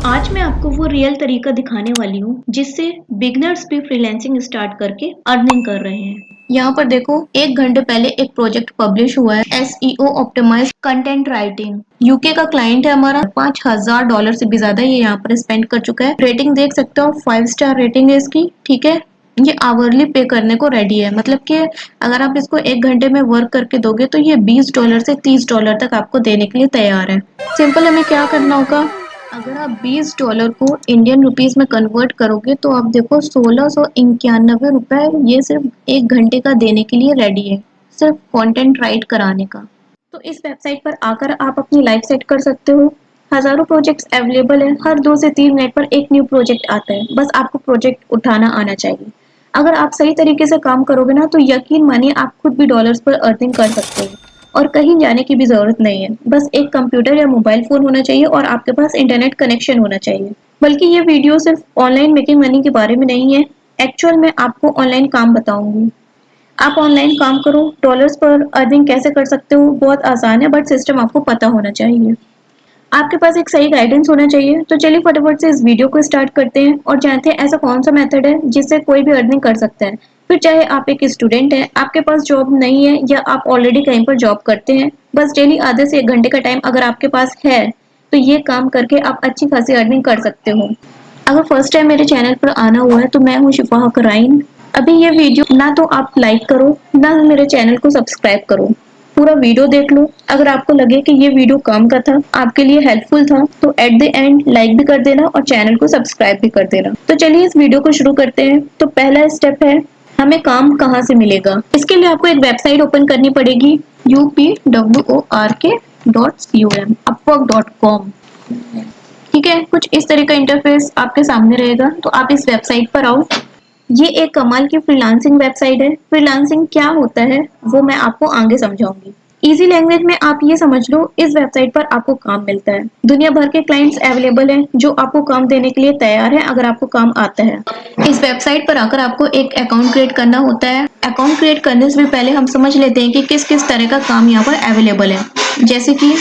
आज मैं आपको वो रियल तरीका दिखाने वाली हूँ जिससे बिगनर्स भी फ्रीलांसिंग स्टार्ट करके अर्निंग कर रहे हैं। यहाँ पर देखो, 1 घंटे पहले एक प्रोजेक्ट पब्लिश हुआ है, SEO optimized content writing. UK का क्लाइंट है हमारा, $5000 से भी ज्यादा ये यहाँ पर स्पेंड कर चुका है। रेटिंग देख सकते हो, 5 स्टार रेटिंग है इसकी। ठीक है, ये आवरली पे करने को रेडी है, मतलब कि अगर आप इसको 1 घंटे में वर्क करके दोगे तो ये $20 से $30 तक आपको देने के लिए तैयार है। सिंपल हमें क्या करना होगा, अगर आप $20 को इंडियन रुपीस में कन्वर्ट करोगे तो आप देखो 1691 रुपए ये सिर्फ 1 घंटे का देने के लिए रेडी है, सिर्फ कंटेंट राइट कराने का। तो इस वेबसाइट पर आकर आप अपनी लाइफ सेट कर सकते हो। हजारों प्रोजेक्ट्स अवेलेबल है, हर 2 से 3 मिनट पर एक न्यू प्रोजेक्ट आता है, बस आपको प्रोजेक्ट उठाना आना चाहिए। अगर आप सही तरीके से काम करोगे ना तो यकीन मानिए आप खुद भी डॉलर्स पर अर्निंग कर सकते हो और कहीं जाने की भी जरूरत नहीं है। बस एक कंप्यूटर या मोबाइल फोन होना चाहिए और आपके पास इंटरनेट कनेक्शन होना चाहिए। बल्कि ये वीडियो सिर्फ ऑनलाइन मेकिंग मनी के बारे में नहीं है, एक्चुअल में आपको ऑनलाइन काम बताऊंगी। आप ऑनलाइन काम करो, डॉलर्स पर अर्निंग कैसे कर सकते हो, बहुत आसान है, बट सिस्टम आपको पता होना चाहिए। आपके पास एक सही गाइडेंस होना चाहिए। तो चलिए फटाफट से इस वीडियो को स्टार्ट करते हैं और जानते हैं ऐसा कौन सा मेथड है जिससे कोई भी अर्निंग कर सकता है। फिर चाहे आप एक स्टूडेंट हैं, आपके पास जॉब नहीं है या आप ऑलरेडी कहीं पर जॉब करते हैं, बस डेली आधे से 1 घंटे का टाइम अगर आपके पास है तो ये काम करके आप अच्छी खासी अर्निंग कर सकते हो। अगर फर्स्ट टाइम मेरे चैनल पर आना हुआ है तो मैं हूँ शिफा कराइन। अभी ये वीडियो ना तो आप लाइक करो ना मेरे चैनल को सब्सक्राइब करो, पूरा वीडियो देख लो। अगर आपको लगे कि ये वीडियो काम का था, आपके लिए हेल्पफुल था, तो एट द एंड लाइक भी कर देना और चैनल को सब्सक्राइब भी कर देना। तो चलिए इस वीडियो को शुरू करते हैं। तो पहला स्टेप है, हमें काम कहाँ से मिलेगा। इसके लिए आपको एक वेबसाइट ओपन करनी पड़ेगी, upwork.com, upwork.com। ठीक है, कुछ इस तरह का इंटरफेस आपके सामने रहेगा। तो आप इस वेबसाइट पर आओ। ये एक कमाल की फ्रीलांसिंग वेबसाइट है। फ्रीलांसिंग क्या होता है वो मैं आपको आगे समझाऊंगी। इजी लैंग्वेज में आप ये समझ लो, इस वेबसाइट पर आपको काम मिलता है। दुनिया भर के क्लाइंट्स अवेलेबल हैं जो आपको काम देने के लिए तैयार हैं अगर आपको काम आता है। इस वेबसाइट पर आकर आपको एक अकाउंट क्रिएट करना होता है। अकाउंट क्रिएट करने से भी पहले हम समझ लेते हैं कि किस किस तरह का काम यहाँ पर अवेलेबल है। जैसे कि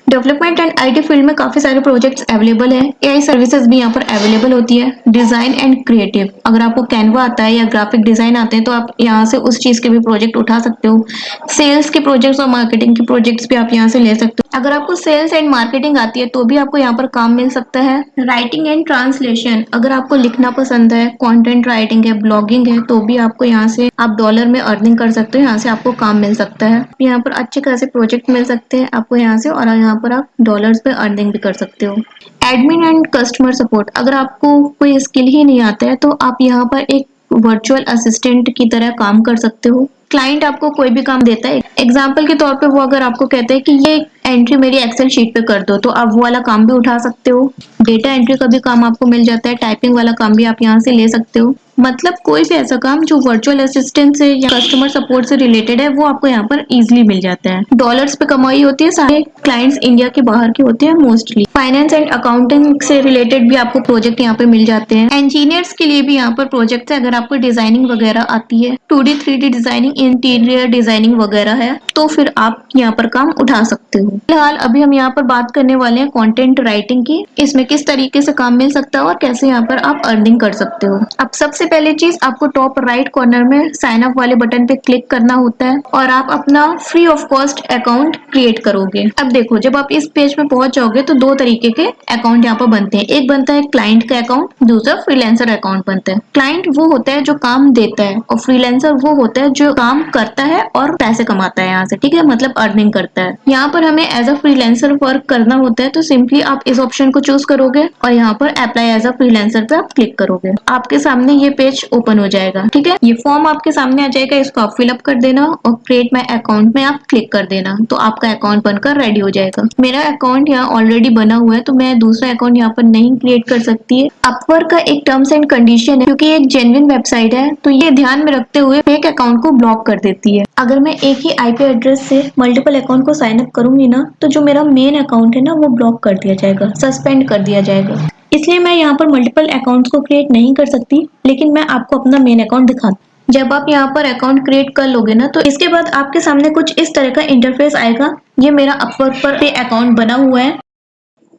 डेवलपमेंट एंड IT फील्ड में काफी सारे प्रोजेक्ट्स अवेलेबल है। AI सर्विसेज भी यहाँ पर अवेलेबल होती है। डिजाइन एंड क्रिएटिव, अगर आपको कैनवा आता है या ग्राफिक डिजाइन आते हैं तो आप यहाँ से उस चीज के भी प्रोजेक्ट उठा सकते हो। सेल्स के प्रोजेक्ट्स और मार्केटिंग के प्रोजेक्ट्स भी आप यहाँ से ले सकते हो। अगर आपको सेल्स एंड मार्केटिंग आती है तो भी आपको यहाँ पर काम मिल सकता है। राइटिंग एंड ट्रांसलेशन, अगर आपको लिखना पसंद है, कंटेंट राइटिंग है, ब्लॉगिंग है, तो भी आपको यहाँ से आप डॉलर में अर्निंग कर सकते हो। यहाँ से आपको काम मिल सकता है। यहाँ पर अच्छे खासे प्रोजेक्ट मिल सकते हैं आपको यहाँ से, और यहाँ पर आप डॉलर्स पे अर्निंग भी कर सकते हो। एडमिन एंड कस्टमर सपोर्ट, अगर आपको कोई स्किल ही नहीं आता है तो आप यहाँ पर एक वर्चुअल असिस्टेंट की तरह काम कर सकते हो। क्लाइंट आपको कोई भी काम देता है, एग्जाम्पल के तौर पे वो अगर आपको कहते हैं कि ये एंट्री मेरी एक्सेल शीट पे कर दो, तो आप वो वाला काम भी उठा सकते हो। डेटा एंट्री का भी काम आपको मिल जाता है, टाइपिंग वाला काम भी आप यहाँ से ले सकते हो। मतलब कोई भी ऐसा काम जो वर्चुअल असिस्टेंट से या कस्टमर सपोर्ट से रिलेटेड है वो आपको यहाँ पर इजीली मिल जाता है। डॉलर्स पे कमाई होती है, सारे क्लाइंट्स इंडिया के बाहर के होते हैं मोस्टली। फाइनेंस एंड अकाउंटिंग से रिलेटेड भी आपको प्रोजेक्ट यहाँ पे मिल जाते हैं। इंजीनियर्स के लिए भी यहाँ पर प्रोजेक्ट है, अगर आपको डिजाइनिंग वगैरह आती है, 2D 3D designing, interior designing वगैरह है, तो फिर आप यहाँ पर काम उठा सकते हो। फिलहाल अभी हम यहाँ पर बात करने वाले हैं कंटेंट राइटिंग की, इसमें किस तरीके से काम मिल सकता है और कैसे यहाँ पर आप अर्निंग कर सकते हो। अब सबसे पहले चीज, आपको टॉप राइट कॉर्नर में साइन अप वाले बटन पे क्लिक करना होता है और आप अपना free of cost account create करोगे। अब देखो, जब आप इस पेज पे पहुंच जाओगे तो 2 तरीके के अकाउंट यहाँ पर बनते हैं। एक बनता है क्लाइंट का अकाउंट, दूसरा फ्रीलांसर अकाउंट बनता है। क्लाइंट वो होता है जो काम देता है और फ्रीलांसर वो होता है जो काम करता है और पैसे कमाता है यहाँ से। ठीक है, मतलब अर्निंग करता है। यहाँ पर हमें एज अ फ्रीलांसर वर्क करना होता है, तो सिंपली आप इस ऑप्शन को चूज करोगे और यहाँ पर अप्लाई एज अ फ्रीलांसर पे आप क्लिक करोगे। आपके सामने ये पेज ओपन हो जाएगा। ठीक है, ये फॉर्म आपके सामने आ जाएगा, इसको आप फिलअप कर देना और क्रिएट माई अकाउंट में आप क्लिक कर देना, तो आपका अकाउंट बनकर रेडी हो जाएगा। मेरा अकाउंट यहाँ ऑलरेडी बना हुआ है तो मैं दूसरा अकाउंट यहाँ पर नहीं क्रिएट कर सकती है। अपवर्क का एक टर्म्स एंड कंडीशन है, क्योंकि एक जेन्युइन वेबसाइट है तो ये ध्यान में रखते हुए फेक अकाउंट को ब्लॉक कर देती है। अगर मैं एक ही IP एड्रेस से मल्टीपल अकाउंट को साइन अप करूंगी ना, तो जो मेरा मेन अकाउंट है ना वो ब्लॉक कर दिया जाएगा, सस्पेंड कर दिया जाएगा। इसलिए मैं यहाँ पर मल्टीपल अकाउंट्स को क्रिएट नहीं कर सकती, लेकिन मैं आपको अपना मेन अकाउंट दिखाती। जब आप यहाँ पर अकाउंट क्रिएट कर लोगे ना, तो इसके बाद आपके सामने कुछ इस तरह का इंटरफेस आएगा। ये मेरा अपवर्क पर पे अकाउंट बना हुआ है।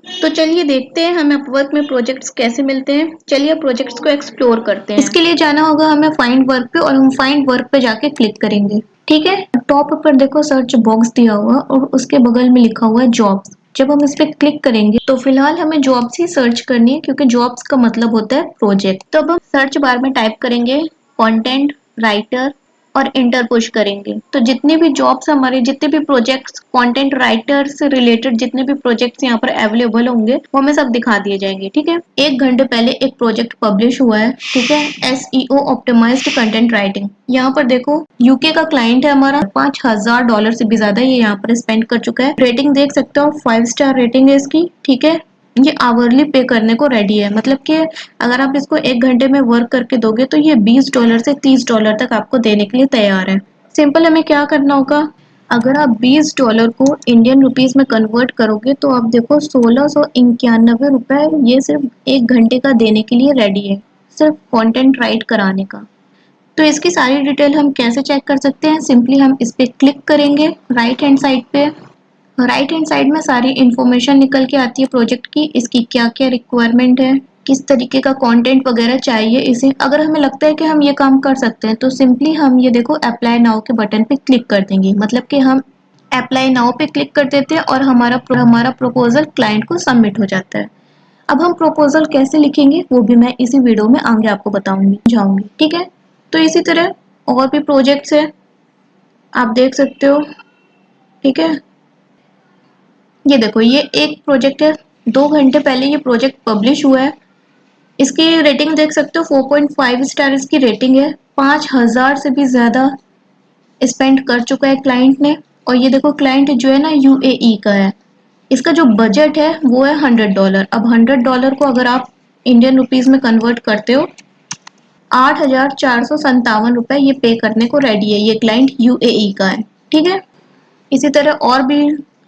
तो चलिए देखते हैं हमें अपवर्क में प्रोजेक्ट्स कैसे मिलते हैं। चलिए प्रोजेक्ट्स को एक्सप्लोर करते हैं। इसके लिए जाना होगा हमें फाइंड वर्क पे, और हम फाइंड वर्क पे जाके क्लिक करेंगे। ठीक है, टॉप पर देखो सर्च बॉक्स दिया हुआ और उसके बगल में लिखा हुआ है जॉब्स। जब हम इस पे क्लिक करेंगे तो फिलहाल हमें जॉब्स ही सर्च करनी है, क्योंकि जॉब्स का मतलब होता है प्रोजेक्ट। तो अब हम सर्च बार में टाइप करेंगे कंटेंट राइटर और इंटर पुश करेंगे। तो जितने भी जॉब्स हमारे, जितने भी प्रोजेक्ट्स कंटेंट राइटर से रिलेटेड जितने भी प्रोजेक्ट्स यहाँ पर अवेलेबल होंगे वो हमें सब दिखा दिए जाएंगे। ठीक है, 1 घंटे पहले एक प्रोजेक्ट पब्लिश हुआ है। ठीक है, SEO ऑप्टिमाइज्ड कंटेंट राइटिंग। यहाँ पर देखो यूके का क्लाइंट है हमारा, $5000 से भी ज्यादा ये यहाँ पर स्पेंड कर चुका है। रेटिंग देख सकते हो, 5 स्टार रेटिंग है इसकी। ठीक है, ये आवरली पे करने को रेडी है, मतलब कि अगर आप इसको 1 घंटे में वर्क करके दोगे तो ये $20 से $30 तक आपको देने के लिए तैयार है। सिंपल हमें क्या करना होगा, अगर आप $20 को इंडियन रुपीस में कन्वर्ट करोगे तो आप देखो 1691 रुपए ये सिर्फ 1 घंटे का देने के लिए रेडी है, सिर्फ कंटेंट राइट कराने का। तो इसकी सारी डिटेल हम कैसे चेक कर सकते हैं, सिंपली हम इस पे क्लिक करेंगे राइट हैंड साइड पे। राइट हैंड साइड में सारी इंफॉर्मेशन निकल के आती है प्रोजेक्ट की, इसकी क्या क्या रिक्वायरमेंट है, किस तरीके का कंटेंट वगैरह चाहिए इसे। अगर हमें लगता है कि हम ये काम कर सकते हैं तो सिंपली हम ये देखो अप्लाई नाउ के बटन पे क्लिक कर देंगे, मतलब कि हम अप्लाई नाउ पे क्लिक कर देते हैं और हमारा प्रपोजल क्लाइंट को सबमिट हो जाता है। अब हम प्रपोजल कैसे लिखेंगे वो भी मैं इसी वीडियो में आगे आपको जाऊंगी। ठीक है, तो इसी तरह और भी प्रोजेक्ट्स है, आप देख सकते हो। ठीक है, ये देखो ये एक प्रोजेक्ट है, 2 घंटे पहले ये प्रोजेक्ट पब्लिश हुआ है। इसकी रेटिंग देख सकते हो, 4.5 स्टार इसकी रेटिंग है। 5000 से भी ज्यादा स्पेंड कर चुका है क्लाइंट ने। और ये देखो क्लाइंट जो है ना UAE का है। इसका जो बजट है वो है $100। अब $100 को अगर आप इंडियन रुपीज में कन्वर्ट करते हो, 8457 रुपए ये पे करने को रेडी है। ये क्लाइंट UAE का है। ठीक है, इसी तरह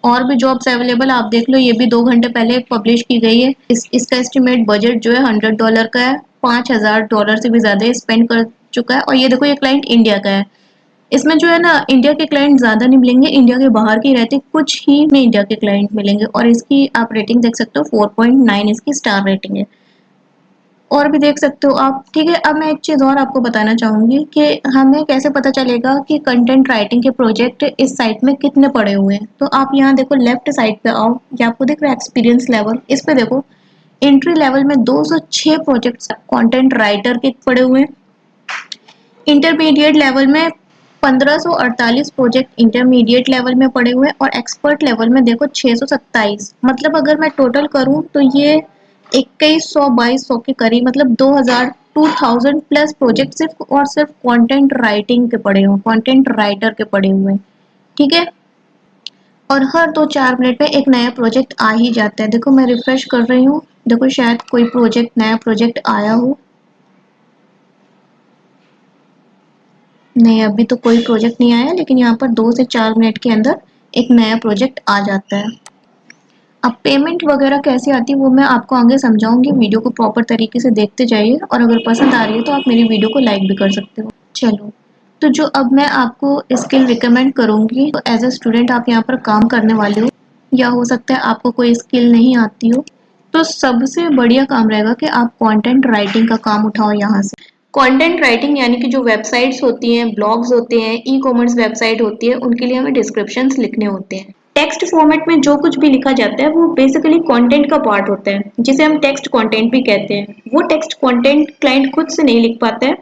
और भी जॉब्स अवेलेबल आप देख लो, ये भी 2 घंटे पहले पब्लिश की गई है। इसका एस्टिमेट बजट जो है $100 का है, $5000 से भी ज्यादा स्पेंड कर चुका है। और ये देखो ये क्लाइंट इंडिया का है। इसमें जो है ना इंडिया के क्लाइंट ज्यादा नहीं मिलेंगे, इंडिया के बाहर के ही रहते, कुछ ही में इंडिया के क्लाइंट मिलेंगे। और इसकी आप रेटिंग देख सकते हो, 4.9 इसकी स्टार रेटिंग है। और भी देख सकते हो आप। ठीक है, अब मैं एक चीज और आपको बताना चाहूंगी कि हमें कैसे पता चलेगा कि कंटेंट राइटिंग के प्रोजेक्ट इस साइट में कितने पड़े हुए हैं। तो आप यहाँ देखो लेफ्ट साइड पे आओ, ये आपको दिख रहा है एक्सपीरियंस लेवल, इस पे देखो एंट्री लेवल में 206 प्रोजेक्ट कंटेंट राइटर के पड़े हुए हैं। इंटरमीडिएट लेवल में 1548 प्रोजेक्ट इंटरमीडिएट लेवल में पड़े हुए हैं, और एक्सपर्ट लेवल में देखो 627। मतलब अगर मैं टोटल करूं तो ये 2100-2200 के करीब, मतलब 2000 प्लस प्रोजेक्ट सिर्फ और सिर्फ कंटेंट राइटिंग के पड़े हुए, कंटेंट राइटर के पड़े हुए हैं। ठीक है, और हर 2-4 मिनट में एक नया प्रोजेक्ट आ ही जाता है। देखो मैं रिफ्रेश कर रही हूँ, देखो शायद कोई नया प्रोजेक्ट आया हो। नहीं, अभी तो कोई प्रोजेक्ट नहीं आया, लेकिन यहाँ पर 2 से 4 मिनट के अंदर एक नया प्रोजेक्ट आ जाता है। अब पेमेंट वगैरह कैसे आती है वो मैं आपको आगे समझाऊंगी, वीडियो को प्रॉपर तरीके से देखते जाइए, और अगर पसंद आ रही है तो आप मेरी वीडियो को लाइक भी कर सकते हो। चलो, तो जो अब मैं आपको स्किल रिकमेंड करूंगी, तो एज अ स्टूडेंट आप यहाँ पर काम करने वाले हो, या हो सकता है आपको कोई स्किल नहीं आती हो, तो सबसे बढ़िया काम रहेगा कि आप कंटेंट राइटिंग का काम उठाओ यहाँ से। कंटेंट राइटिंग यानी कि जो वेबसाइट्स होती हैं, ब्लॉग्स होते हैं, ई कॉमर्स वेबसाइट होती है, उनके लिए हमें डिस्क्रिप्शंस लिखने होते हैं। टेक्स्ट फॉर्मेट में जो कुछ भी लिखा जाता है वो बेसिकली कंटेंट का पार्ट होता है, जिसे हम टेक्स्ट कंटेंट भी कहते हैं। वो टेक्स्ट कंटेंट क्लाइंट खुद से नहीं लिख पाता है,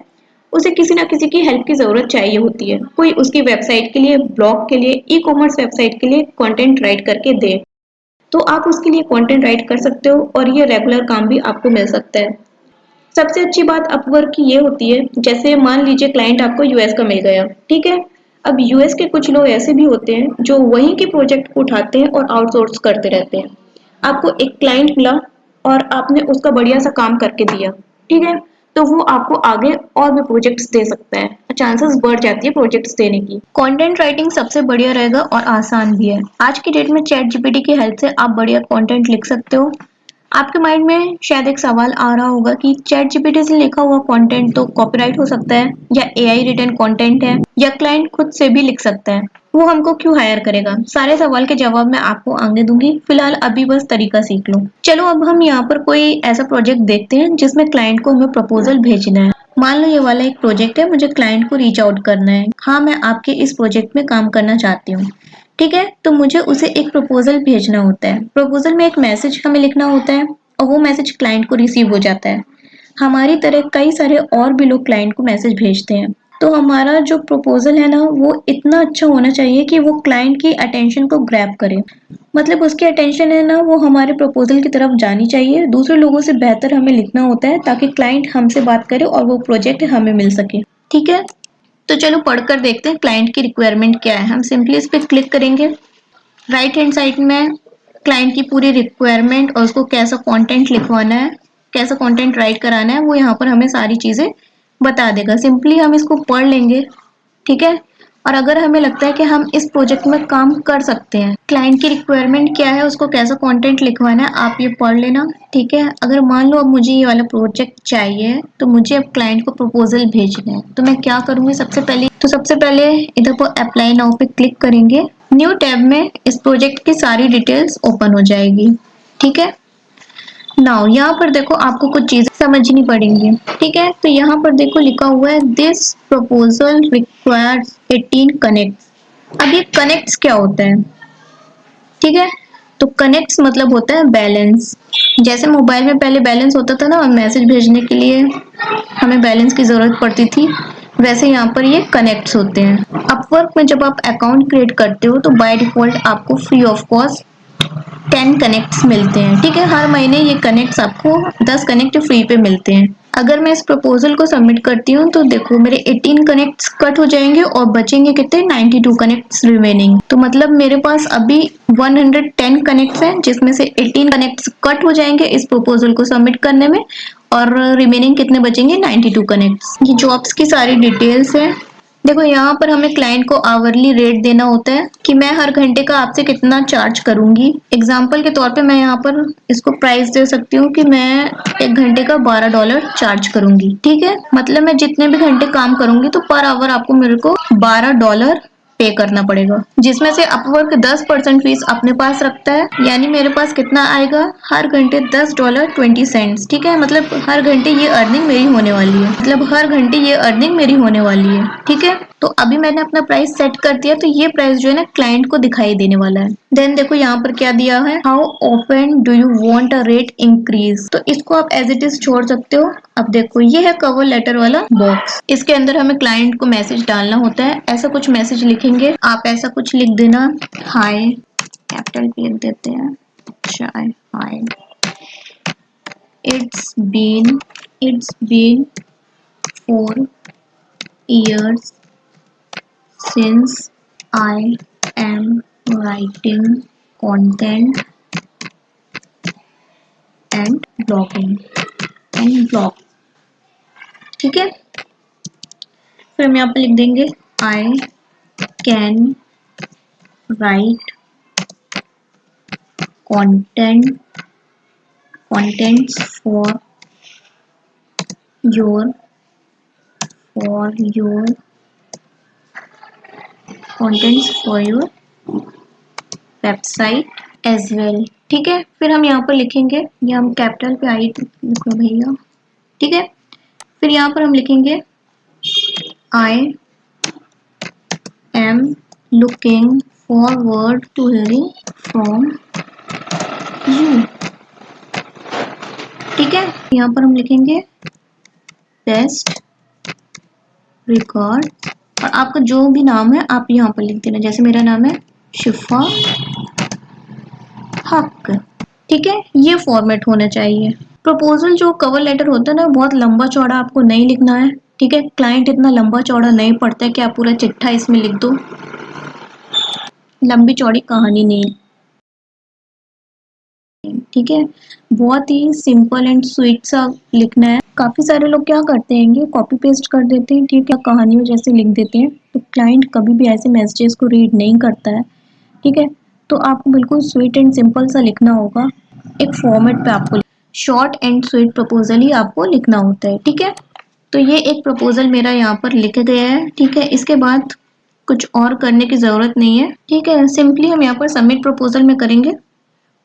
उसे किसी ना किसी की हेल्प की जरूरत चाहिए होती है। कोई उसकी वेबसाइट के लिए, ब्लॉग के लिए, ई कॉमर्स वेबसाइट के लिए कंटेंट राइट करके दे, तो आप उसके लिए कंटेंट राइट कर सकते हो, और ये रेगुलर काम भी आपको मिल सकता है। सबसे अच्छी बात अपवर्क की ये होती है, जैसे मान लीजिए क्लाइंट आपको यूएस का मिल गया। ठीक है, अब यूएस के कुछ लोग ऐसे भी होते हैं जो वहीं के प्रोजेक्ट को उठाते हैं और आउटसोर्स करते रहते हैं। आपको एक क्लाइंट मिला और आपने उसका बढ़िया सा काम करके दिया। ठीक है, तो वो आपको आगे और भी प्रोजेक्ट्स दे सकता है, चांसेस बढ़ जाती है प्रोजेक्ट्स देने की। कंटेंट राइटिंग सबसे बढ़िया रहेगा और आसान भी है। आज की डेट में चैट जीपीटी की हेल्प से आप बढ़िया कंटेंट लिख सकते हो। आपके माइंड में शायद एक सवाल आ रहा होगा कि चैट जीपीटी से लिखा हुआ कंटेंट तो कॉपीराइट हो सकता है, या एआई रिटन कंटेंट है, या क्लाइंट खुद से भी लिख सकता है, वो हमको क्यों हायर करेगा? सारे सवाल के जवाब मैं आपको आगे दूंगी। फिलहाल अभी बस तरीका सीख लो। चलो अब हम यहाँ पर कोई ऐसा प्रोजेक्ट देखते हैं जिसमें क्लाइंट को हमें प्रपोजल भेजना है। मान लो ये वाला एक प्रोजेक्ट है, मुझे क्लाइंट को रीच आउट करना है। हाँ, मैं आपके इस प्रोजेक्ट में काम करना चाहती हूँ। ठीक है, तो मुझे उसे एक प्रपोजल भेजना होता है। प्रपोजल में एक मैसेज हमें लिखना होता है और वो मैसेज क्लाइंट को रिसीव हो जाता है। हमारी तरह कई सारे और भी लोग क्लाइंट को मैसेज भेजते हैं। तो हमारा जो प्रपोजल है ना, वो इतना अच्छा होना चाहिए कि वो क्लाइंट की अटेंशन को ग्रैब करे। मतलब उसकी अटेंशन है ना, वो हमारे प्रपोजल की तरफ जानी चाहिए। दूसरे लोगों से बेहतर हमें लिखना होता है ताकि क्लाइंट हमसे बात करे और वो प्रोजेक्ट हमें मिल सके। ठीक है, तो चलो पढ़कर देखते हैं क्लाइंट की रिक्वायरमेंट क्या है। हम सिंपली इस पर क्लिक करेंगे। राइट हैंड साइड में क्लाइंट की पूरी रिक्वायरमेंट और उसको कैसा कंटेंट लिखवाना है, कैसा कंटेंट राइट कराना है, वो यहाँ पर हमें सारी चीजें बता देगा। सिंपली हम इसको पढ़ लेंगे। ठीक है, और अगर हमें लगता है कि हम इस प्रोजेक्ट में काम कर सकते हैं, क्लाइंट की रिक्वायरमेंट क्या है, उसको कैसा कंटेंट लिखवाना है, आप ये पढ़ लेना। ठीक है, अगर मान लो अब मुझे ये वाला प्रोजेक्ट चाहिए तो मुझे अब क्लाइंट को प्रपोजल भेजना है, तो मैं क्या करूंगी? सबसे पहले इधर पर अप्लाई नाउ पे क्लिक करेंगे। न्यू टैब में इस प्रोजेक्ट की सारी डिटेल्स ओपन हो जाएगी। ठीक है, नाउ यहाँ पर देखो आपको कुछ चीजें समझनी पड़ेंगी। ठीक है, तो यहाँ पर देखो लिखा हुआ है दिस प्रपोजल रिक्वायर्स 18 कनेक्ट्स। अब ये कनेक्ट्स क्या होता है? ठीक है, तो कनेक्ट्स मतलब होता है बैलेंस। जैसे मोबाइल में पहले बैलेंस होता था ना, मैसेज भेजने के लिए हमें बैलेंस की जरूरत पड़ती थी, वैसे यहाँ पर ये कनेक्ट्स होते हैं। अपवर्क में जब आप अकाउंट क्रिएट करते हो तो बाय डिफॉल्ट आपको फ्री ऑफ कॉस्ट 10 कनेक्ट्स मिलते हैं। ठीक है, हर महीने ये कनेक्ट्स आपको 10 कनेक्ट फ्री पे मिलते हैं। अगर मैं इस प्रपोजल को सबमिट करती हूँ तो देखो मेरे 18 कनेक्ट्स कट हो जाएंगे और बचेंगे कितने? 92 कनेक्ट्स रिमेनिंग। तो मतलब मेरे पास अभी 110 कनेक्ट्स हैं, जिसमें से 18 कनेक्ट्स कट हो जाएंगे इस प्रपोजल को सबमिट करने में, और रिमेनिंग कितने बचेंगे? 92 कनेक्ट्स। ये जॉब्स की सारी डिटेल्स है। देखो यहाँ पर हमें क्लाइंट को आवरली रेट देना होता है कि मैं हर घंटे का आपसे कितना चार्ज करूंगी। एग्जाम्पल के तौर पे मैं यहाँ पर इसको प्राइस दे सकती हूँ कि मैं एक घंटे का $12 चार्ज करूंगी। ठीक है, मतलब मैं जितने भी घंटे काम करूंगी तो पर आवर आपको मेरे को $12 पे करना पड़ेगा, जिसमें से अपवर्क 10% फीस अपने पास रखता है। यानी मेरे पास कितना आएगा? हर घंटे $10.20। ठीक है, मतलब हर घंटे ये अर्निंग मेरी होने वाली है। ठीक है, तो अभी मैंने अपना प्राइस सेट कर दिया, तो ये प्राइस जो है ना क्लाइंट को दिखाई देने वाला है। देन देखो यहाँ पर क्या दिया है, how often do you want a rate increase. तो इसको आप एज इट इज छोड़ सकते हो। अब देखो ये है कवर लेटर वाला बॉक्स, इसके अंदर हमें क्लाइंट को मैसेज डालना होता है। ऐसा कुछ मैसेज लिखेंगे, आप ऐसा कुछ लिख देना, हाय, कैपिटल पे लिख देते हैं, हाय, it's been 4 years since I am writing content and blog। ठीक है, फिर हम यहाँ पे लिख देंगे I can write contents for your website as well. ठीक है, फिर हम यहाँ पर लिखेंगे, ये हम कैपिटल पे आई लिखो भैया। ठीक है, फिर यहाँ पर हम लिखेंगे I am looking forward to hearing from you. ठीक है, यहाँ पर हम लिखेंगे बेस्ट रिकॉर्ड, और आपका जो भी नाम है आप यहाँ पर लिख देना। जैसे मेरा नाम है शिफा हक। ठीक है, ये फॉर्मेट होना चाहिए। प्रपोजल जो कवर लेटर होता है ना, बहुत लंबा चौड़ा आपको नहीं लिखना है। ठीक है, क्लाइंट इतना लंबा चौड़ा नहीं पढ़ता है कि आप पूरा चिट्ठा इसमें लिख दो, लंबी चौड़ी कहानी नहीं। ठीक है, बहुत ही सिंपल एंड स्वीट सा लिखना है। काफी सारे लोग क्या करते हैं, कॉपी पेस्ट कर देते हैं, ठीक है, कहानियों जैसे लिख देते हैं, तो क्लाइंट कभी भी ऐसे मैसेजेस को रीड नहीं करता है। ठीक है, तो आपको बिल्कुल स्वीट एंड सिंपल सा लिखना होगा। एक फॉर्मेट पे आपको शॉर्ट एंड स्वीट प्रपोजल ही आपको लिखना होता है, ठीक है। तो ये एक प्रपोजल मेरा यहाँ पर लिखा गया है, ठीक है। इसके बाद कुछ और करने की ज़रूरत नहीं है, ठीक है। सिंपली हम यहाँ पर सबमिट प्रपोजल में करेंगे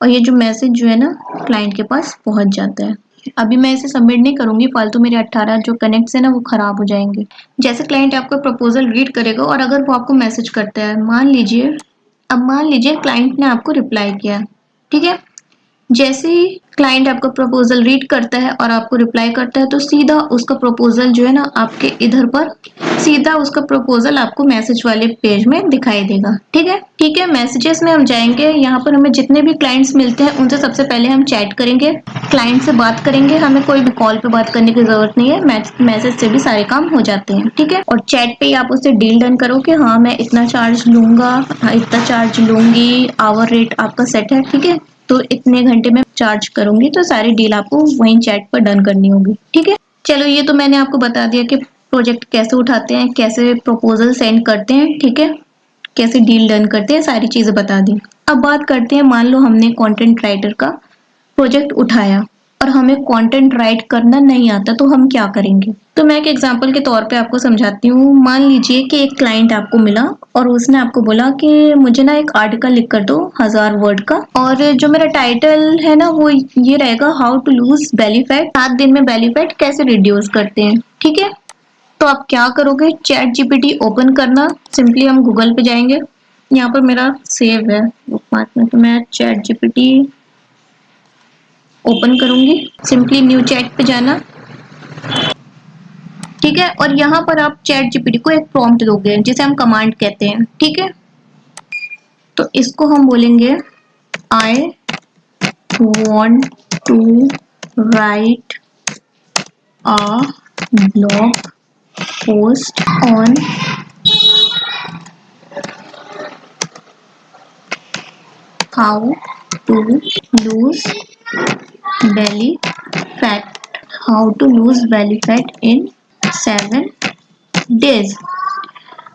और ये जो मैसेज जो है ना क्लाइंट के पास पहुंच जाता है। अभी मैं इसे सबमिट नहीं करूंगी, फालतू मेरे 18 जो कनेक्ट्स है ना वो खराब हो जाएंगे। जैसे क्लाइंट आपका प्रपोजल रीड करेगा और अगर वो आपको मैसेज करता है, मान लीजिए क्लाइंट ने आपको रिप्लाई किया, ठीक है। जैसे ही क्लाइंट आपका प्रपोजल रीड करता है और आपको रिप्लाई करता है तो सीधा उसका प्रपोजल जो है ना आपके इधर पर सीधा उसका प्रपोजल आपको मैसेज वाले पेज में दिखाई देगा, ठीक है। मैसेजेस में हम जाएंगे, यहाँ पर हमें जितने भी क्लाइंट्स मिलते हैं उनसे सबसे पहले हम चैट करेंगे, क्लाइंट से बात करेंगे। हमें कोई भी कॉल पे बात करने की जरूरत नहीं है, मैसेज से भी सारे काम हो जाते हैं, ठीक है। और चैट पे ही आप उससे डील डन करो कि हाँ मैं इतना चार्ज लूंगा, हाँ इतना चार्ज लूंगी, आवर रेट आपका सेट है, ठीक है। तो इतने घंटे में चार्ज करूंगी, तो सारी डील आपको वहीं चैट पर डन करनी होगी, ठीक है। चलो ये तो मैंने आपको बता दिया कि प्रोजेक्ट कैसे उठाते हैं, कैसे प्रपोजल सेंड करते हैं, ठीक है, कैसे डील डन करते हैं, सारी चीजें बता दी। अब बात करते हैं, मान लो हमने कंटेंट राइटर का प्रोजेक्ट उठाया और हमें कंटेंट राइट करना नहीं आता, तो हम क्या करेंगे। तो मैं एक एग्जांपल के तौर पे आपको समझाती हूँ। मान लीजिए कि एक क्लाइंट आपको मिला और उसने आपको बोला कि मुझे ना एक आर्टिकल लिख कर दो 1000 वर्ड का, और जो मेरा टाइटल है ना वो ये रहेगा, how to lose belly fat, 7 दिन में बेली फैट कैसे रिड्यूस करते हैं, ठीक है। तो आप क्या करोगे, चैट जीपीटी ओपन करना, सिंपली हम गूगल पे जाएंगे, यहाँ पर मेरा सेव है बुकमार्क में, तो मैं चैट जीपीटी ओपन करूंगी, सिंपली न्यू चैट पे जाना, ठीक है। और यहाँ पर आप चैट जीपीटी को एक प्रॉम्प्ट दोगे जिसे हम कमांड कहते हैं, ठीक है। तो इसको हम बोलेंगे I want to write a blog post on how to lose belly fat, how to lose belly fat in 7 days।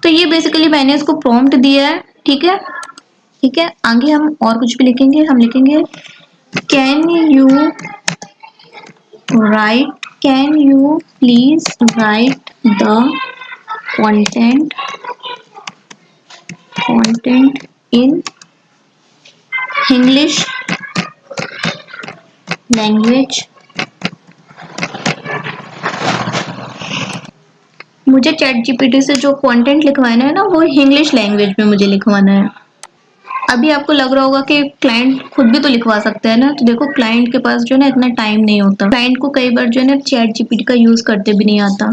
तो ये बेसिकली मैंने इसको प्रॉम्प्ट दिया है, ठीक है। आगे हम और कुछ भी लिखेंगे, हम लिखेंगे can you please right the content in English language. मुझे चैट जीपीटी से जो कंटेंट लिखवाना है ना वो इंग्लिश लैंग्वेज में मुझे लिखवाना है। अभी आपको लग रहा होगा कि क्लाइंट खुद भी तो लिखवा सकता है ना, तो देखो क्लाइंट के पास जो है ना इतना टाइम नहीं होता, क्लाइंट को कई बार जो है ना चैट जीपीटी का यूज करते भी नहीं आता।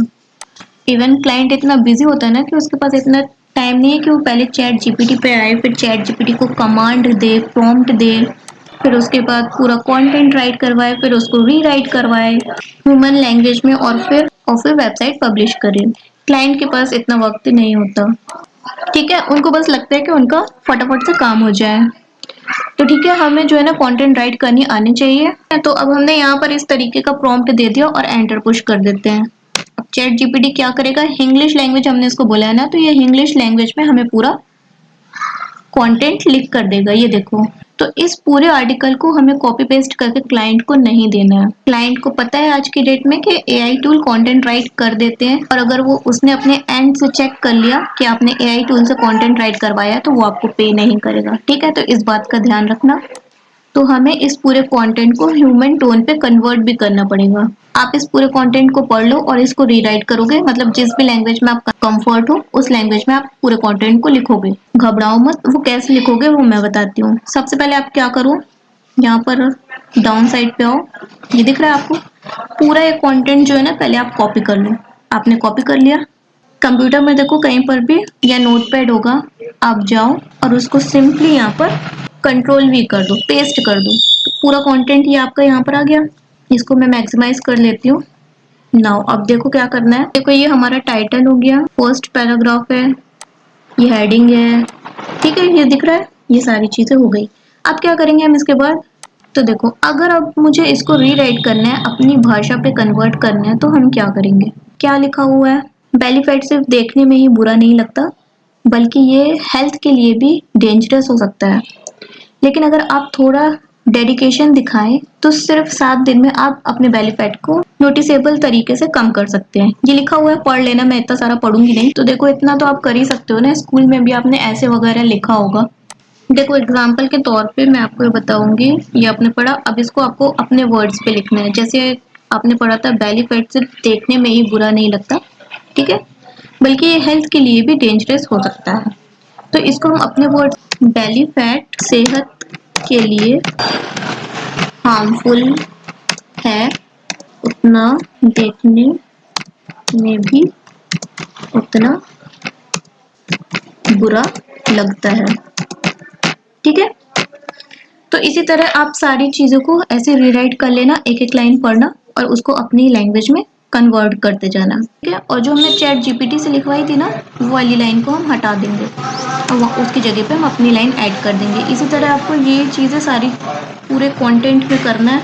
इवन क्लाइंट इतना बिजी होता है ना कि उसके पास इतना टाइम नहीं है कि वो पहले चैट जीपीटी पे आए, फिर चैट जीपीटी को कमांड दे, प्रॉम्प्ट दे, फिर उसके बाद पूरा कंटेंट राइट करवाए, फिर उसको रीराइट करवाए ह्यूमन लैंग्वेज में, और फिर वेबसाइट पब्लिश करे। क्लाइंट के पास इतना वक्त नहीं होता, ठीक है। उनको बस लगता है कि उनका फटाफट से काम हो जाए। तो ठीक है, हमें जो है ना कंटेंट राइट करनी आनी चाहिए। तो अब हमने यहाँ पर इस तरीके का प्रॉम्प्ट दे दिया और एंटर पुश कर देते हैं। अब चैट जीपीटी क्या करेगा, इंग्लिश लैंग्वेज हमने इसको बोला है ना, तो ये इंग्लिश लैंग्वेज में हमें पूरा कंटेंट लिख कर देगा, ये देखो। तो इस पूरे आर्टिकल को हमें कॉपी पेस्ट करके क्लाइंट को नहीं देना है। क्लाइंट को पता है आज की डेट में कि एआई टूल कंटेंट राइट कर देते हैं, और अगर वो उसने अपने एंड से चेक कर लिया कि आपने एआई टूल से कंटेंट राइट करवाया है तो वो आपको पे नहीं करेगा, ठीक है। तो इस बात का ध्यान रखना। तो हमें इस पूरे कंटेंट को ह्यूमन टोन पे कन्वर्ट भी करना पड़ेगा। आप इस पूरे कंटेंट को पढ़ लो और इसको रीराइट करोगे, मतलब जिस भी लैंग्वेज में आप कंफर्ट हो उस लैंग्वेज में आप पूरे कंटेंट को लिखोगे। घबराओ मत, वो कैसे लिखोगे वो मैं बताती हूँ। सबसे पहले आप क्या करो, यहाँ पर डाउन साइड पे आओ, ये दिख रहा है आपको, पूरा ये कंटेंट जो है ना पहले आप कॉपी कर लो। आपने कॉपी कर लिया, कंप्यूटर में देखो कहीं पर भी या नोटपैड होगा, आप जाओ और उसको सिंपली यहाँ पर कंट्रोल वी कर दो, पेस्ट कर दो। तो पूरा कंटेंट ये आपका यहाँ पर आ गया। इसको मैं मैक्सिमाइज कर लेती हूँ। नाउ अब देखो क्या करना है, देखो ये हमारा टाइटल हो गया, फर्स्ट पैराग्राफ है, ये हेडिंग है, ठीक है, ये दिख रहा है, ये सारी चीजें हो गई। अब क्या करेंगे हम इसके बाद, तो देखो अगर अब मुझे इसको रीराइट करना है, अपनी भाषा पे कन्वर्ट करना है, तो हम क्या करेंगे, क्या लिखा हुआ है, बेली फैट सिर्फ देखने में ही बुरा नहीं लगता बल्कि ये हेल्थ के लिए भी डेंजरस हो सकता है। लेकिन अगर आप थोड़ा डेडिकेशन दिखाएं तो सिर्फ 7 दिन में आप अपने बेली फैट को नोटिसेबल तरीके से कम कर सकते हैं। ये लिखा हुआ है, पढ़ लेना, मैं इतना सारा पढ़ूंगी नहीं। तो देखो इतना तो आप कर ही सकते हो ना, स्कूल में भी आपने ऐसे वगैरह लिखा होगा। देखो एग्जाम्पल के तौर पे मैं आपको ये बताऊंगी, ये आपने पढ़ा, अब इसको आपको अपने वर्ड्स पे लिखना है। जैसे आपने पढ़ा था बेली फैट सिर्फ देखने में ही बुरा नहीं लगता, ठीक है, बल्कि ये हेल्थ के लिए भी डेंजरस हो सकता है। तो इसको हम अपने वर्ड, बेली फैट सेहत के लिए हार्मफुल है, उतना देखने में भी उतना बुरा लगता है, ठीक है। तो इसी तरह आप सारी चीजों को ऐसे रीराइट कर लेना, एक एक लाइन पढ़ना और उसको अपनी लैंग्वेज में कन्वर्ट करते जाना, ठीक है। और जो हमने चैट जीपीटी से लिखवाई थी ना, वो वाली लाइन को हम हटा देंगे और उसकी जगह पे हम अपनी लाइन ऐड कर देंगे। इसी तरह आपको ये चीज़ें सारी पूरे कंटेंट में करना है,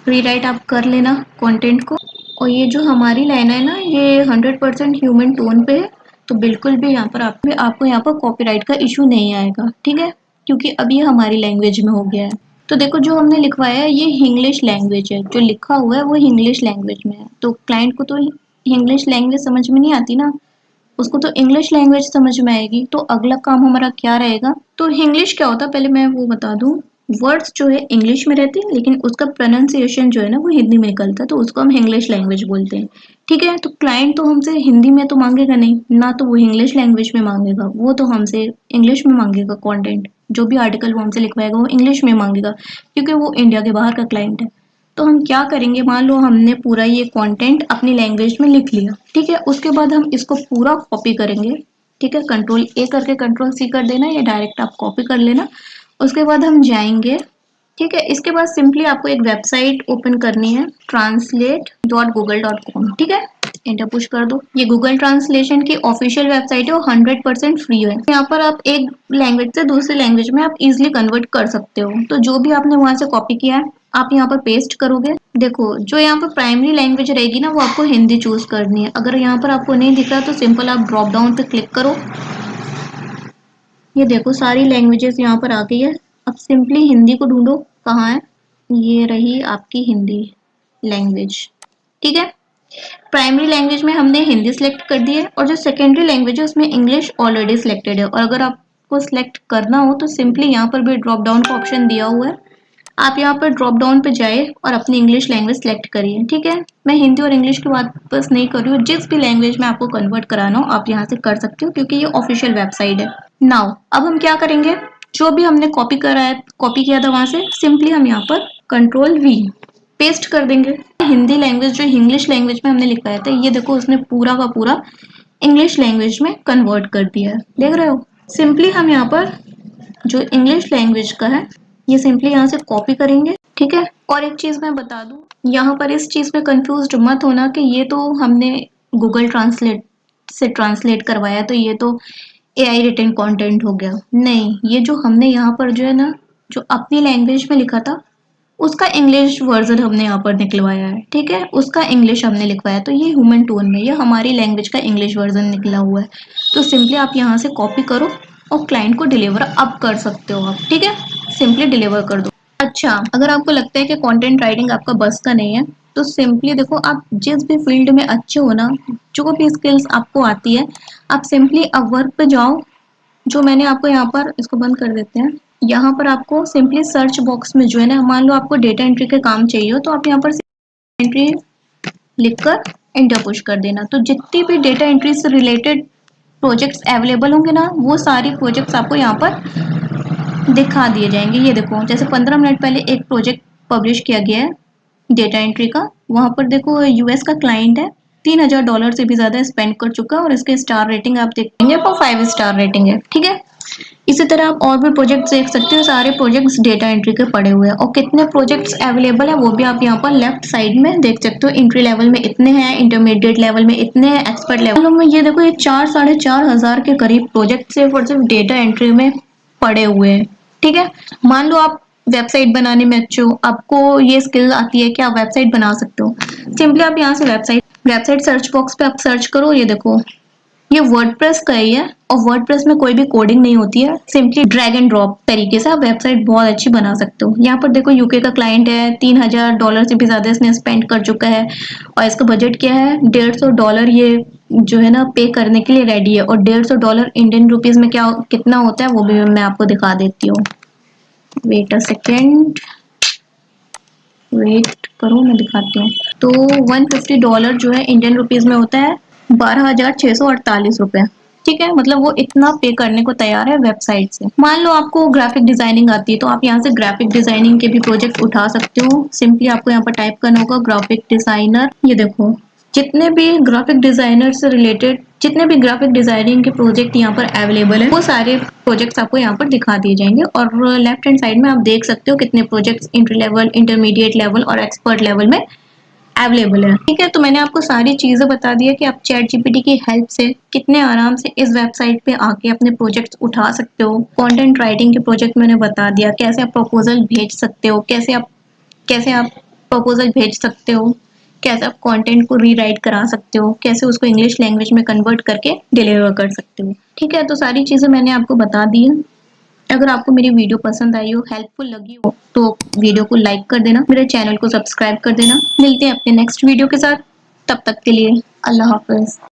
रीराइट आप कर लेना कंटेंट को। और ये जो हमारी लाइन है ना, ये 100% ह्यूमन टोन पे है, तो बिल्कुल भी यहाँ पर आपको यहाँ पर कॉपीराइट का इशू नहीं आएगा, ठीक है, क्योंकि अब ये हमारी लैंग्वेज में हो गया है। तो देखो जो हमने लिखवाया है ये इंग्लिश लैंग्वेज है, जो लिखा हुआ है वो इंग्लिश लैंग्वेज में है। तो क्लाइंट को तो इंग्लिश लैंग्वेज समझ में नहीं आती ना, उसको तो इंग्लिश लैंग्वेज समझ में आएगी। तो अगला काम हमारा क्या रहेगा, तो इंग्लिश क्या होता है पहले मैं वो बता दूं। वर्ड्स जो है इंग्लिश में रहते हैं, लेकिन उसका प्रोनाउंसिएशन जो है ना वो हिंदी में निकलता है, तो उसको हम इंग्लिश लैंग्वेज बोलते हैं, ठीक है। तो क्लाइंट तो हमसे हिंदी में तो मांगेगा नहीं ना, तो वो इंग्लिश लैंग्वेज में मांगेगा, वो तो हमसे इंग्लिश में मांगेगा। कंटेंट जो भी आर्टिकल वो हमसे लिखवाएगा वो इंग्लिश में मांगेगा, क्योंकि वो इंडिया के बाहर का क्लाइंट है। तो हम क्या करेंगे, मान लो हमने पूरा ये कंटेंट अपनी लैंग्वेज में लिख लिया, ठीक है, उसके बाद हम इसको पूरा कॉपी करेंगे, ठीक है। कंट्रोल ए करके कंट्रोल सी कर देना, या डायरेक्ट आप कॉपी कर लेना। उसके बाद हम जाएंगे, ठीक है, इसके बाद सिंपली आपको एक वेबसाइट ओपन करनी है, translate.google.com, ठीक है, एंटर पुश कर दो। ये गूगल ट्रांसलेशन की ऑफिशियल वेबसाइट है, वो 100% फ्री है। यहाँ पर आप एक लैंग्वेज से दूसरी लैंग्वेज में आप इजिली कन्वर्ट कर सकते हो। तो जो भी आपने वहां से कॉपी किया है आप यहाँ पर पेस्ट करोगे। देखो जो यहाँ पर प्राइमरी लैंग्वेज रहेगी ना, वो आपको हिंदी चूज करनी है। अगर यहाँ पर आपको नहीं दिख रहा तो सिंपल आप ड्रॉप डाउन पे क्लिक करो, ये देखो सारी लैंग्वेजेस यहाँ पर आ गई है। अब सिंपली हिंदी को ढूंढो, कहाँ है, ये रही आपकी हिंदी लैंग्वेज, ठीक है। प्राइमरी लैंग्वेज में हमने हिंदी सिलेक्ट कर दी है, और जो सेकेंडरी लैंग्वेज है उसमें इंग्लिश ऑलरेडी सिलेक्टेड है। और अगर आपको सिलेक्ट करना हो तो सिंपली यहाँ पर भी ड्रॉप डाउन का ऑप्शन दिया हुआ है, आप यहाँ पर ड्रॉप डाउन पे जाए और अपनी इंग्लिश लैंग्वेज सेलेक्ट करिए, ठीक है। मैं हिंदी और इंग्लिश की बात बस नहीं कर रही हूँ, जिस भी लैंग्वेज में आपको कन्वर्ट कराना हो आप यहाँ से कर सकते हो, क्योंकि ये ऑफिशियल वेबसाइट है। नाउ अब हम क्या करेंगे, जो भी हमने कॉपी किया था वहां से, सिंपली हम यहाँ पर कंट्रोल V पेस्ट कर देंगे। हिंदी लैंग्वेज जो इंग्लिश लैंग्वेज में हमने लिखवाया था, ये देखो उसने पूरा का पूरा इंग्लिश लैंग्वेज में कन्वर्ट कर दिया है, देख रहे हो। सिंपली हम यहाँ पर जो इंग्लिश लैंग्वेज का है ये सिंपली यहाँ से कॉपी करेंगे, ठीक है। और एक चीज मैं बता दूं, यहाँ पर इस चीज में कंफ्यूज मत होना कि ये तो हमने गूगल ट्रांसलेट से ट्रांसलेट करवाया तो ये तो AI रिटन कंटेंट हो गया। नहीं, ये जो हमने यहाँ पर जो है ना, जो अपनी लैंग्वेज में लिखा था उसका इंग्लिश वर्जन हमने यहाँ पर निकलवाया है, ठीक है, उसका इंग्लिश हमने लिखवाया, तो ये ह्यूमन टोन में, ये हमारी लैंग्वेज का इंग्लिश वर्जन निकला हुआ है। तो सिंपली आप यहाँ से कॉपी करो और क्लाइंट को डिलीवर अब कर सकते हो आप, ठीक है, सिंपली डिलीवर कर दो। अच्छा, अगर आपको लगता है कि कंटेंट राइटिंग आपका बस का नहीं है, तो सिंपली देखो आप जिस भी फील्ड में अच्छे हो ना, जो भी स्किल्स आपको आती है, आप सिंपली अपवर्क पे जाओ। जो मैंने आपको यहाँ पर, इसको बंद कर देते हैं, यहाँ पर आपको सिंपली सर्च बॉक्स में जो है ना, मान लो आपको डेटा एंट्री के काम चाहिए हो, तो आप यहाँ पर एंट्री लिखकर एंटर पुश कर देना। तो जितनी भी डेटा एंट्री से रिलेटेड प्रोजेक्ट्स अवेलेबल होंगे ना, वो सारी प्रोजेक्ट्स आपको यहाँ पर दिखा दिए जाएंगे। ये देखो, जैसे 15 मिनट पहले एक प्रोजेक्ट पब्लिश किया गया है डेटा एंट्री का, वहां पर देखो US का क्लाइंट है, $3000 से भी ज्यादा स्पेंड कर चुका है, और इसके स्टार रेटिंग आप देखेंगे तो 5 स्टार रेटिंग है, ठीक है। इसी तरह आप और भी प्रोजेक्ट्स देख सकते हो, सारे प्रोजेक्ट्स डेटा एंट्री के पड़े हुए हैं, और कितने प्रोजेक्ट्स अवेलेबल है वो भी आप यहाँ पर लेफ्ट साइड में देख सकते हो। एंट्री लेवल में इतने हैं, इंटरमीडिएट लेवल में इतने हैं, एक्सपर्ट लेवल में ये देखो, ये 4-4.5 हजार के करीब प्रोजेक्ट सिर्फ और सिर्फ डेटा एंट्री में पड़े हुए हैं, ठीक है। मान लो आप वेबसाइट बनाने में अच्छे हो, आपको ये स्किल आती है कि आप वेबसाइट बना सकते हो, सिंपली आप यहाँ से वेबसाइट सर्च बॉक्स पे आप सर्च करो, ये देखो ये वर्डप्रेस का ही है और वर्डप्रेस में कोई भी कोडिंग नहीं होती है, सिंपली ड्रैग एंड ड्रॉप तरीके से आप वेबसाइट बहुत अच्छी बना सकते हो। यहाँ पर देखो यूके का क्लाइंट है, $3000 से भी ज्यादा इसने स्पेंड कर चुका है और इसका बजट क्या है, $150 ये जो है ना पे करने के लिए रेडी है। और $150 इंडियन रुपीज में क्या कितना होता है वो भी मैं आपको दिखा देती हूँ। वेट अ सेकेंड, वेट करो मैं दिखाती हूँ। तो $150 जो है इंडियन रुपीज में होता है 12,648 रुपए। ठीक है, मतलब वो इतना पे करने को तैयार है वेबसाइट से। मान लो आपको ग्राफिक डिजाइनिंग आती है तो आप यहाँ से ग्राफिक डिजाइनिंग के भी प्रोजेक्ट उठा सकते हो। सिंपली आपको यहाँ पर टाइप करना होगा ग्राफिक डिजाइनर। ये देखो जितने भी ग्राफिक डिजाइनर से रिलेटेड जितने भी ग्राफिक डिजाइनिंग के प्रोजेक्ट यहाँ पर अवेलेबल है वो सारे प्रोजेक्ट्स आपको यहाँ पर दिखा दिए जाएंगे। और लेफ्ट हैंड साइड में आप देख सकते हो कितने projects inter level, intermediate level और एक्सपर्ट लेवल में अवेलेबल है। ठीक है, तो मैंने आपको सारी चीजें बता दी है कि आप चैट जीपीटी की हेल्प से कितने आराम से इस वेबसाइट पे आके अपने प्रोजेक्ट्स उठा सकते हो। कंटेंट राइटिंग के प्रोजेक्ट मैंने बता दिया, कैसे आप प्रपोजल भेज सकते हो, कैसे आप प्रपोजल भेज सकते हो, कैसे आप कंटेंट को रीराइट करा सकते हो, कैसे उसको इंग्लिश लैंग्वेज में कन्वर्ट करके डिलीवर कर सकते हो। ठीक है, तो सारी चीजें मैंने आपको बता दी है। अगर आपको मेरी वीडियो पसंद आई हो, हेल्पफुल लगी हो तो वीडियो को लाइक कर देना, मेरे चैनल को सब्सक्राइब कर देना। मिलते हैं अपने नेक्स्ट वीडियो के साथ, तब तक के लिए अल्लाह हाफिज।